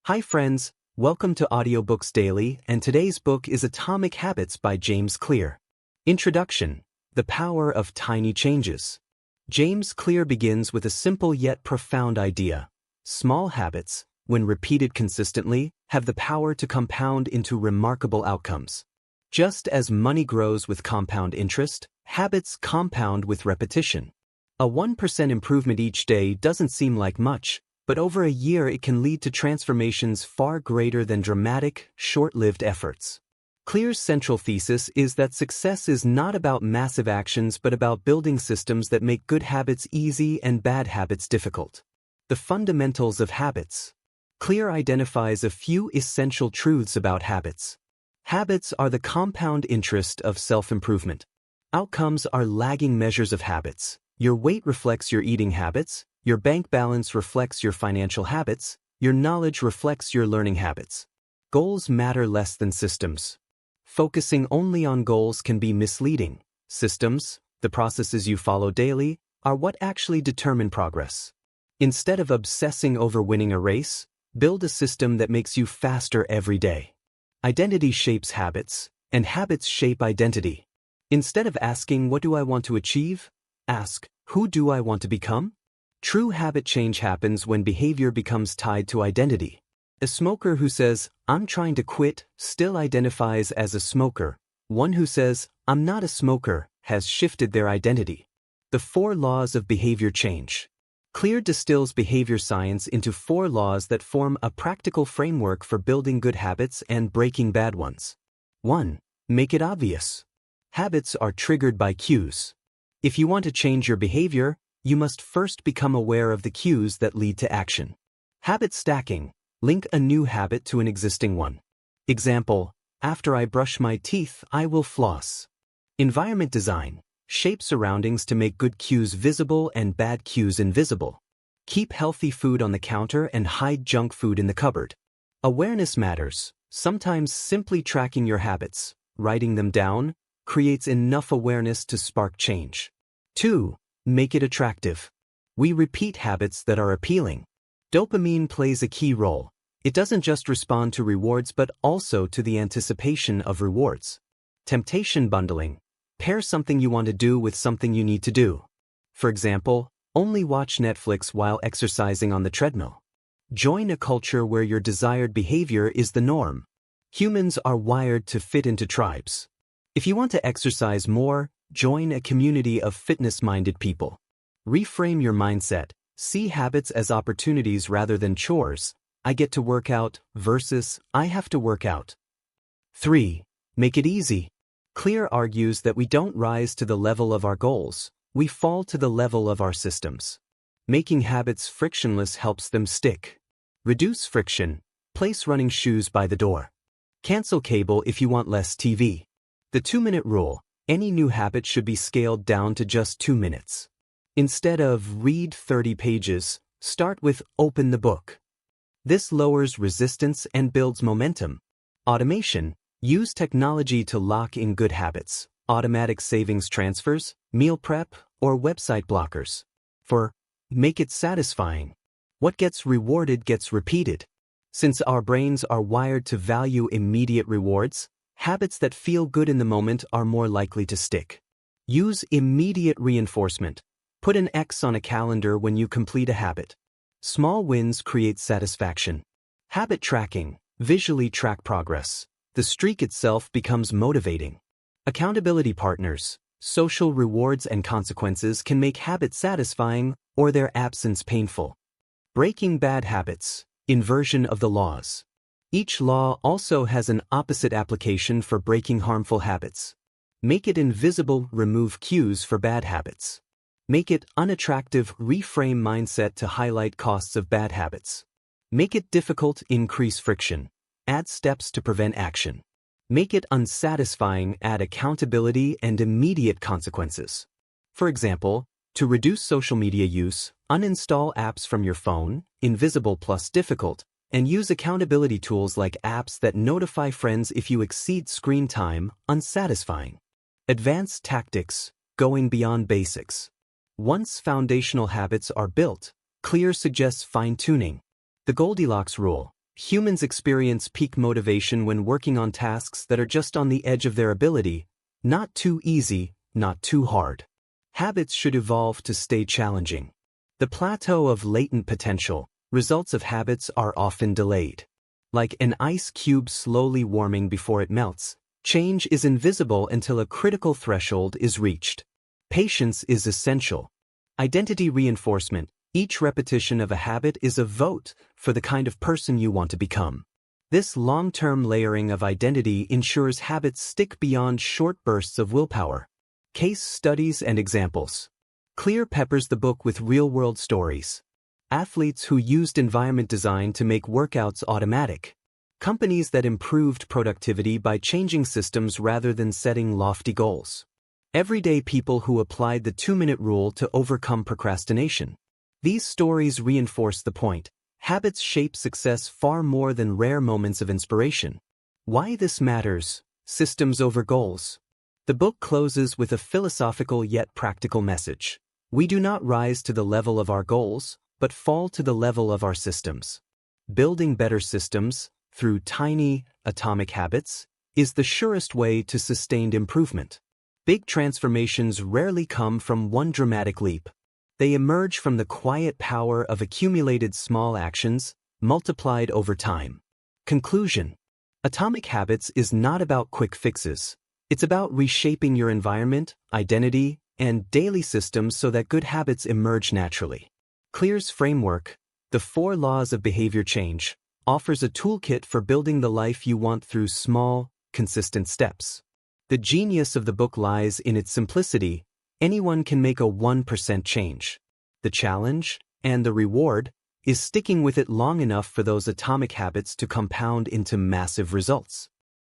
Hi friends, welcome to Audiobooks Daily, and today's book is Atomic Habits by James Clear. Introduction: The Power of Tiny Changes. James Clear begins with a simple yet profound idea. Small habits, when repeated consistently, have the power to compound into remarkable outcomes. Just as money grows with compound interest, habits compound with repetition. A 1% improvement each day doesn't seem like much, but over a year it can lead to transformations far greater than dramatic, short-lived efforts. Clear's central thesis is that success is not about massive actions but about building systems that make good habits easy and bad habits difficult. The fundamentals of habits. Clear identifies a few essential truths about habits. Habits are the compound interest of self-improvement. Outcomes are lagging measures of habits. Your weight reflects your eating habits. Your bank balance reflects your financial habits. Your knowledge reflects your learning habits. Goals matter less than systems. Focusing only on goals can be misleading. Systems, the processes you follow daily, are what actually determine progress. Instead of obsessing over winning a race, build a system that makes you faster every day. Identity shapes habits, and habits shape identity. Instead of asking, "What do I want to achieve?" ask, "Who do I want to become?" True habit change happens when behavior becomes tied to identity. A smoker who says, "I'm trying to quit," still identifies as a smoker. One who says, "I'm not a smoker," has shifted their identity. The 4 laws of behavior change. Clear distills behavior science into 4 laws that form a practical framework for building good habits and breaking bad ones. 1. Make it obvious. Habits are triggered by cues. If you want to change your behavior, you must first become aware of the cues that lead to action. Habit stacking. Link a new habit to an existing one. Example: after I brush my teeth, I will floss. Environment design. Shape surroundings to make good cues visible and bad cues invisible. Keep healthy food on the counter and hide junk food in the cupboard. Awareness matters. Sometimes simply tracking your habits, writing them down, creates enough awareness to spark change. 2. Make it attractive. We repeat habits that are appealing. Dopamine plays a key role. It doesn't just respond to rewards but also to the anticipation of rewards. Temptation bundling. Pair something you want to do with something you need to do. For example, only watch Netflix while exercising on the treadmill. Join a culture where your desired behavior is the norm. Humans are wired to fit into tribes. If you want to exercise more, join a community of fitness-minded people. Reframe your mindset. See habits as opportunities rather than chores. I get to work out versus I have to work out. 3. Make it easy. Clear argues that we don't rise to the level of our goals, we fall to the level of our systems. Making habits frictionless helps them stick. Reduce friction. Place running shoes by the door. Cancel cable if you want less TV. The 2-minute rule. Any new habit should be scaled down to just 2 minutes. Instead of read 30 pages, start with open the book. This lowers resistance and builds momentum. Automation. Use technology to lock in good habits. Automatic savings transfers, meal prep, or website blockers. 4. Make it satisfying. What gets rewarded gets repeated. Since our brains are wired to value immediate rewards, habits that feel good in the moment are more likely to stick. Use immediate reinforcement. Put an X on a calendar when you complete a habit. Small wins create satisfaction. Habit tracking. Visually track progress. The streak itself becomes motivating. Accountability partners. Social rewards and consequences can make habits satisfying or their absence painful. Breaking bad habits. Inversion of the laws. Each law also has an opposite application for breaking harmful habits. Make it invisible. Remove cues for bad habits. Make it unattractive. Reframe mindset to highlight costs of bad habits. Make it difficult. Increase friction. Add steps to prevent action. Make it unsatisfying. Add accountability and immediate consequences. For example, to reduce social media use, uninstall apps from your phone, invisible plus difficult, and use accountability tools like apps that notify friends if you exceed screen time, unsatisfying. Advanced tactics, going beyond basics. Once foundational habits are built, Clear suggests fine-tuning. The Goldilocks rule. Humans experience peak motivation when working on tasks that are just on the edge of their ability, not too easy, not too hard. Habits should evolve to stay challenging. The plateau of latent potential, results of habits are often delayed. Like an ice cube slowly warming before it melts, change is invisible until a critical threshold is reached. Patience is essential. Identity reinforcement. Each repetition of a habit is a vote for the kind of person you want to become. This long-term layering of identity ensures habits stick beyond short bursts of willpower. Case studies and examples. Clear peppers the book with real-world stories. Athletes who used environment design to make workouts automatic. Companies that improved productivity by changing systems rather than setting lofty goals. Everyday people who applied the 2-minute rule to overcome procrastination. These stories reinforce the point. Habits shape success far more than rare moments of inspiration. Why this matters? Systems over goals. The book closes with a philosophical yet practical message. We do not rise to the level of our goals, but fall to the level of our systems. Building better systems, through tiny, atomic habits, is the surest way to sustained improvement. Big transformations rarely come from one dramatic leap. They emerge from the quiet power of accumulated small actions, multiplied over time. Conclusion. Atomic Habits is not about quick fixes. It's about reshaping your environment, identity, and daily systems so that good habits emerge naturally. Clear's framework, The 4 Laws of Behavior Change, offers a toolkit for building the life you want through small, consistent steps. The genius of the book lies in its simplicity. Anyone can make a 1% change. The challenge, and the reward, is sticking with it long enough for those atomic habits to compound into massive results.